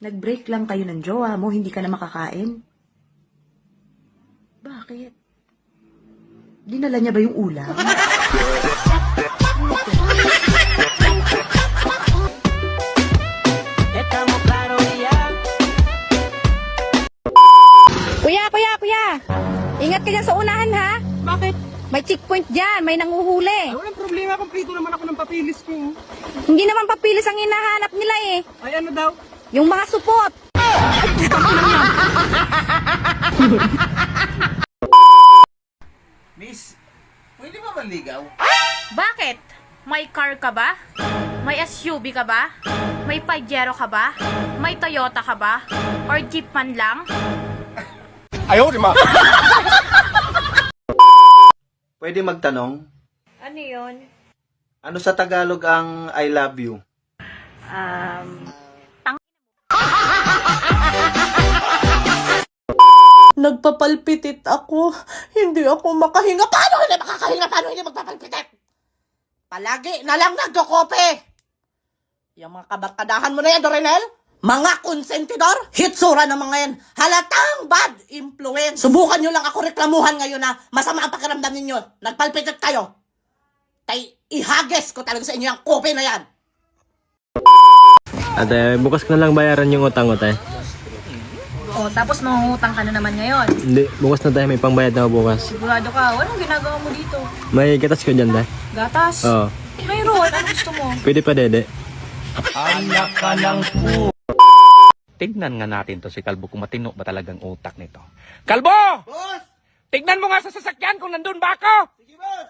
Nag-break lang kayo ng jowa mo, hindi ka na makakain. Bakit? Dinala niya ba yung ulam? Kuya! Ingat ka dyan sa unahan, ha? Bakit? May checkpoint dyan, may nanguhuli. Ay, walang problema, kompleto naman ako ng papilis ko. Hindi naman papilis ang hinahanap nila eh. Ay, ano daw? Yung mga supot. Miss, pwede ba manligaw? Bakit? May car ka ba? May SUV ka ba? May Pajero ka ba? May Toyota ka ba? Or jeep man lang? Pwede magtanong, Ano yun? ano sa Tagalog ang I love you? Nagpapalpitit ako. Hindi ako makahinga. Paano hindi makakahinga? Paano hindi magpapalpitit? Palagi na lang nagkokope. Yung mga kabarkadahan mo na yan, Dorinel? Mga konsentidor? Hitsura ng mga yan. Halatang bad influence. Subukan nyo lang ako reklamuhan ngayon na masama ang pakiramdam ninyo. Nagpalpitit kayo. Tay, ihages ko talaga sa inyo yung kope na yan. Ate, bukas ko na lang bayaran yung utang ko, te. O, tapos mangungutang ka na naman ngayon. Hindi, bukas na tayo, may pangbayad na ako bukas. Sigurado ka, anong ginagawa mo dito? May gatas ko dyan, te. Gatas? Oo. Mayroon, ano gusto mo? Pwede pa, dede. Tignan nga natin to si Kalbo kung matino ba talagang utak nito. Kalbo! Boss! Tignan mo nga sa sasakyan kung nandun ba ako! Sige, boss!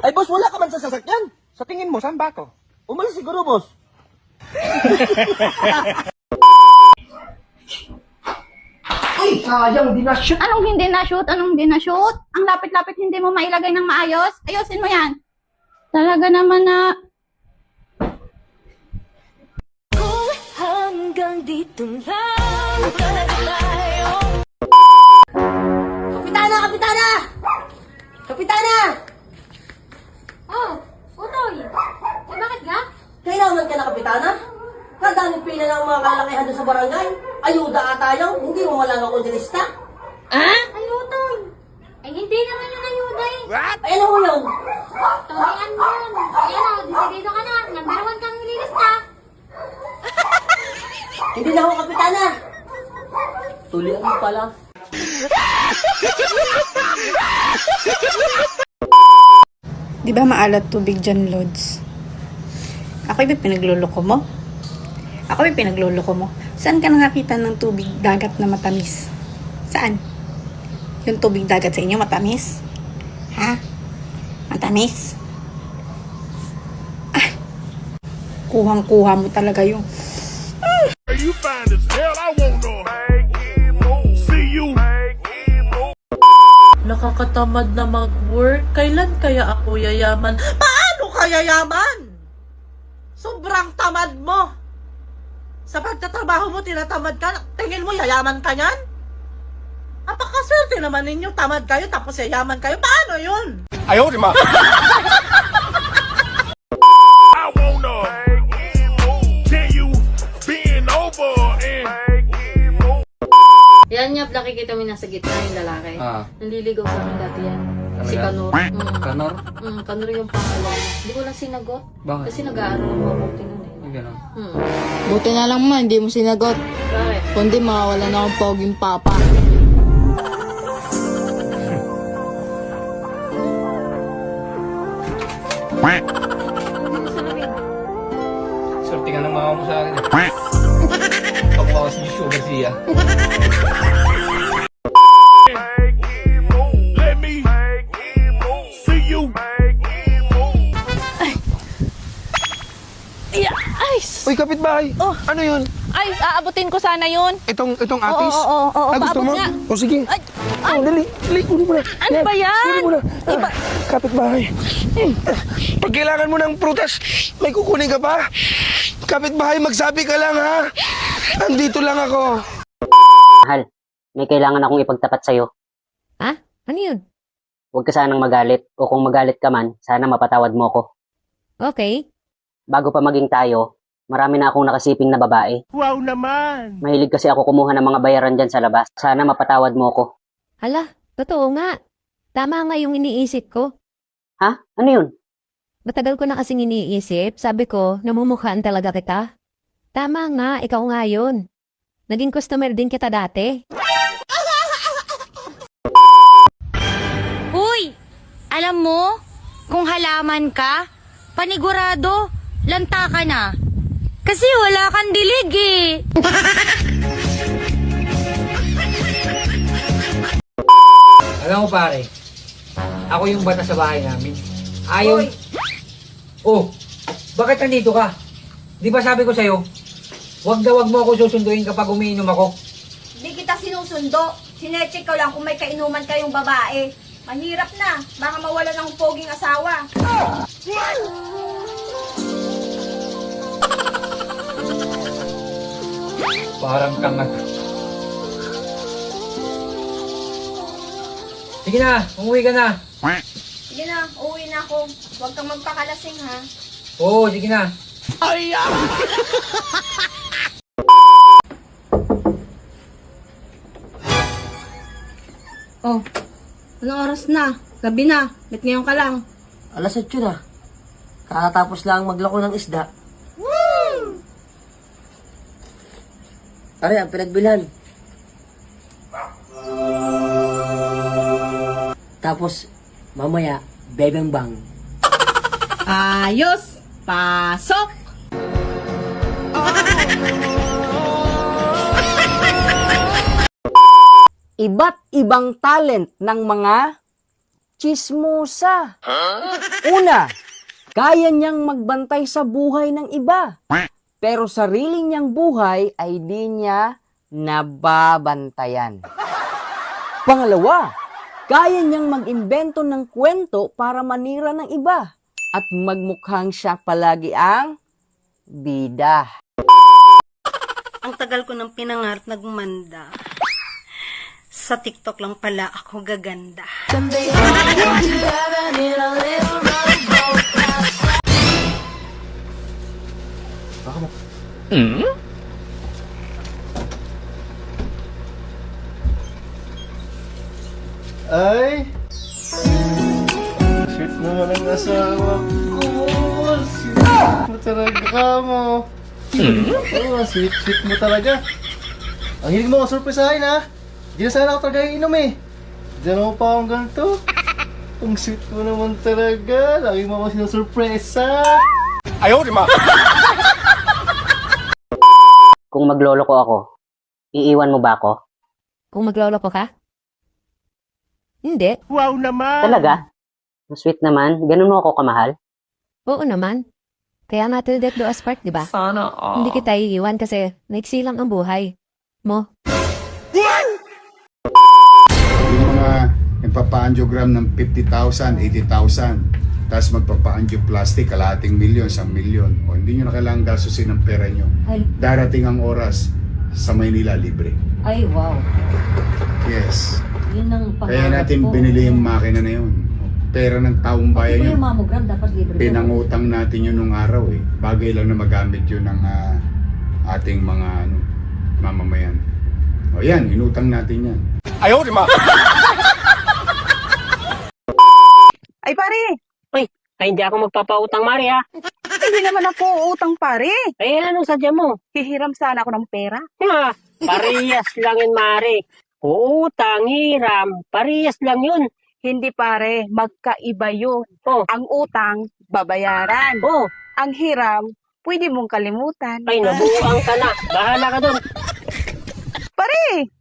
Ay, boss, wala ka man sa sasakyan. Sa tingin mo, saan ba ako? Umalis siguro, boss. Ay, sayang, di na-shoot. Anong hindi na-shoot? Anong hindi na-shoot? Ang lapit-lapit hindi mo mailagay ng maayos? Ayusin mo yan. Talaga naman na... Kapitana! Kapitana! Kapitana! Oh, Utoy! Eh, bakit ga? Kailangan ka na, Kapitana? Kadaming pila ng mga kalakihan doon sa barangay. Ayuda ata yung hindi mo malang ako dilista. Ay, Utoy! Ay, hindi naman yung ayuda eh. Ay, ano mo yun? Tobian mo yun. Ayan o, disidido ka na. Number 1 kang nililista. Hindi na ako, Kapitana. Tulian mo pala. Di ba maalat tubig dyan, Lods? Ako yung pinagluloko mo? Ako yung pinagluloko mo? Saan ka nakakita ng tubig dagat na matamis? Saan? Yung tubig dagat sa inyo matamis? Ha? Matamis? Ah! Kuhang-kuha mo talaga yung... You fine as hell, I want to see you. Nakakatamad na mag-work. Kailan kaya ako yayaman? Paano ka yayaman? Sobrang tamad mo. Sa pagtatrabaho mo, tinatamad ka. Tingin mo, yayaman ka niyan? Apakaswerte naman ninyo. Tamad kayo, tapos yayaman kayo. Paano yun? I wanna tell you being over and Yan niya, nakikita mo nasa gitna yung lalaki. Naliligaw sa akin dati yan. Si Kanor. Kanor? Kanor yung pangalan. Hindi ko lang sinagot. Bakit? Kasi nag-aaral ng mabuti nun eh. Ganon. Buti na lang man, hindi mo sinagot. Bakit? Kundi mawala na akong poging papa. Swerte ka ng mama mo sa akin eh. Pagmukha si Joshua Garcia. let me see you. Uy, kapitbahay. Ano yun? Ay, aabutin ko sana yun. Itong atis? Oo, Gusto mo? paabot nga. O sige. Ay, Dali. Kunin mo na. Ano ba yan? Kunin mo na. Kapitbahay. Pag kailangan mo ng prutas, may kukunin ka pa. Kapitbahay, magsabi ka lang ha. Andito lang ako. Mahal, may kailangan akong ipagtapat sa'yo. Ha? Ano yun? Huwag ka sanang magalit, o kung magalit ka man, sana mapatawad mo ko. Okay. Bago pa maging tayo, Marami na akong nakasiping na babae. Wow naman! Mahilig kasi ako kumuha ng mga bayaran dyan sa labas. Sana mapatawad mo ko. Hala, totoo nga. Tama nga yung iniisip ko. Ha? Ano yun? Matagal ko na kasing iniisip, sabi ko, namumukhaan talaga kita. Tama nga, ikaw nga yun. Naging customer din kita dati. Uy! Alam mo, kung halaman ka, panigurado, lanta ka na. Kasi wala kang dilig eh. Alam mo pare, ako yung bata sa bahay namin. Ayaw... Oh, bakit nandito ka? Di ba sabi ko sa'yo, wag mo ako susunduin kapag umiinom ako. Hindi kita sinusundo. Sinecheck ko lang kung may kainuman kayong babae. Mahirap na. Baka mawala ng poging asawa. Parang kangat. Sige na, umuwi ka na. Sige na, uwi na ako. Huwag kang magpakalasing ha. Oo, sige na. Oh, anong oras na? Gabi na. Ba't ngayon ka lang? Alas 8 na. Kakatapos lang maglako ng isda. Pare, ang pinagbilhan. Tapos, mamaya, bebeng bang. Ayos! Pasok! Iba't ibang talent ng mga chismosa. Una, kaya niyang magbantay sa buhay ng iba. Pero sarili niyang buhay ay di niya nababantayan. Pangalawa, kaya niyang mag-imbento ng kwento para manira ng iba at magmukhang siya palagi ang bida. Ang tagal ko ng pinangarap nagmanda. Sa TikTok lang pala ako gaganda. Ay! Sweet naman ang asawa ko. Sweet mo talaga mo. Oo, sweet mo talaga. Ang hilig mo surprisahin ha. Di na sana ako talaga iinom eh. Diyan mo pa akong ganito. Ang sweet mo naman talaga. Lagi mo ako sinusurpresa. Ayaw, di ma! Kung magloloko ako, iiwan mo ba ako? Kung magloloko ka? Hindi. Wow naman! Talaga? Ang sweet naman. Ganun mo ako kamahal? Oo naman. Kaya nga till death do us part, di ba? Sana all. Hindi kita iiwan kasi naiksi lang ang buhay mo. Yung mga nagpapa-angiogram ng 50,000, 80,000, tapos magpapa-angioplastic, kalahating milyon, 1 milyon. O hindi nyo na kailangan gastusin ng pera nyo. Darating ang oras sa Maynila libre. Ay, wow. Yes. Yun ang Kaya natin binili yung makina na yun. Pera ng taong bayan yun. mammogram, dapat libre. Pinangutang natin yun nung araw eh. Bagay lang na magamit yun ng ating mga mamamayan. O yan, inutang natin yan. Ayaw, di ma! Ay pare! Ay, hindi ako magpapautang, Mari ha. Hindi naman ako utang pare. Ay, anong sadya mo? Hihiram sana ako ng pera. Parehas lang yun, Mari. Utang, hiram, parehas lang yun. Hindi pare, magkaiba yun. Oh. Ang utang, babayaran. Oh, Ang hiram, pwede mong kalimutan. ay, nabuang ka na. Bahala ka dun. Pare!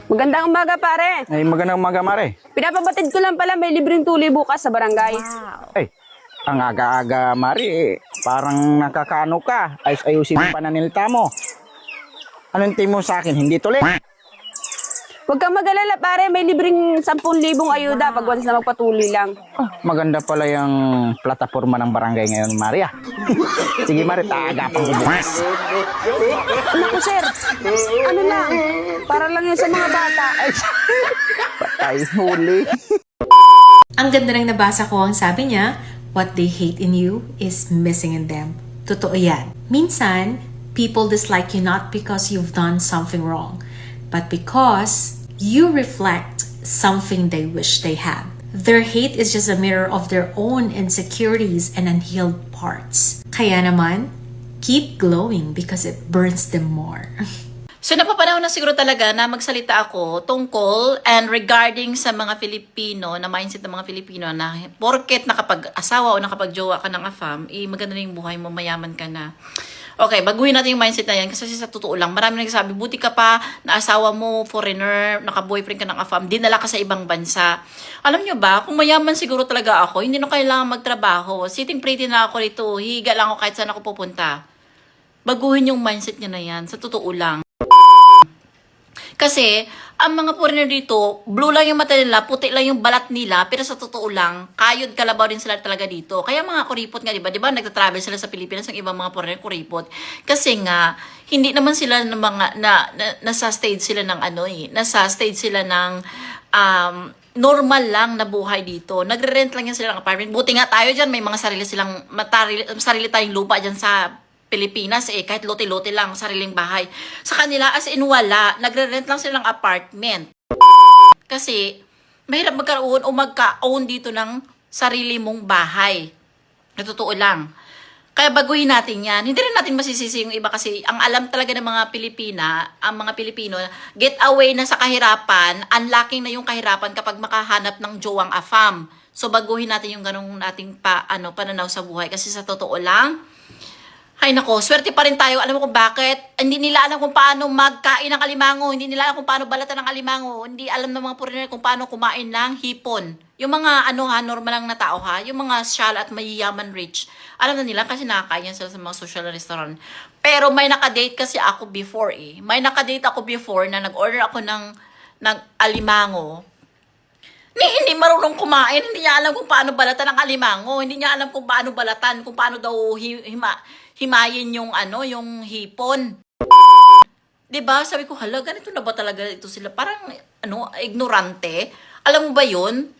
Magandang umaga, pare. Ay, magandang umaga, Mare. Pinapabatid ko lang pala, may libreng tuli bukas sa barangay. Ay, ang aga-aga, Mari, parang nakakaano ka. Ayos-ayusin yung pananilita mo. Anong tingin mo sa akin? Hindi tuloy? Huwag kang mag-alala, pare. May libreng 10,000 ayuda pag once na magpatuli lang. Maganda pala yung plataforma ng barangay ngayon, Maria. Sige, Mari, taagapan ko bukas. Naku, sir. Ano lang? Para lang yun sa mga bata. Ay, Patay, huli. Ang ganda ng nabasa ko, ang sabi niya, what they hate in you is missing in them. Totoo yan. Minsan, people dislike you not because you've done something wrong, but because you reflect something they wish they had. Their hate is just a mirror of their own insecurities and unhealed parts. Kaya naman, keep glowing because it burns them more. So napapanahon na siguro talaga na magsalita ako tungkol and regarding sa mga Filipino, na mindset ng mga Filipino na porket nakapag-asawa o nakapag-jowa ka ng afam, maganda na yung buhay mo, mayaman ka na. Okay, baguhin natin yung mindset na yan kasi sa totoo lang, marami nagsasabi, buti ka pa na asawa mo, foreigner, naka-boyfriend ka ng afam, dinala ka sa ibang bansa. Alam nyo ba, kung mayaman siguro talaga ako, hindi na kailangan magtrabaho. Sitting pretty na ako rito, higa lang ako kahit saan ako pupunta. Baguhin yung mindset nyo na yan, sa totoo lang. Kasi, ang mga foreigner dito, blue lang yung mata nila, puti lang yung balat nila, pero sa totoo lang, kayod kalabaw din sila talaga dito. Kaya mga kuripot nga, diba? Diba, nagtatravel sila sa Pilipinas, ang ibang mga foreigner kuripot. Kasi nga, hindi naman sila ng mga, nasa stage sila ng nasa stage sila ng, normal lang na buhay dito. Nagre-rent lang yan sila ng apartment. Buti nga tayo dyan, may mga sarili tayong lupa dyan sa Pilipinas kahit lote-lote lang, sariling bahay. Sa kanila, as in wala, nagre-rent lang sila ng apartment. Kasi, mahirap magkaroon o magka-own dito ng sarili mong bahay. Natotoo lang. Kaya baguhin natin yan. Hindi rin natin masisisi yung iba kasi ang alam talaga ng mga Pilipino, get away na sa kahirapan, unlocking na yung kahirapan kapag makahanap ng jowang afam. So, baguhin natin yung ganung nating pananaw sa buhay. Kasi sa totoo lang, ay nako, swerte pa rin tayo. Alam mo kung bakit? Hindi nila alam kung paano magkain ng alimango. Hindi nila alam kung paano balatan ng alimango. Hindi alam ng mga foreigner kung paano kumain ng hipon. Yung mga normal lang na tao yung mga shala at mayayaman rich. Alam na nila kasi nakakain sila sa mga social restaurant. Pero may nakadate kasi ako before May nakadate ako before na nag-order ako ng alimango. Hindi marunong kumain, hindi niya alam kung paano balatan ng alimango, hindi niya alam kung paano balatan, kung paano daw himayin yung yung hipon. 'Di ba? Sabi ko, hala, ganito na ba talaga ito sila? Parang ignorante. Alam mo ba 'yun?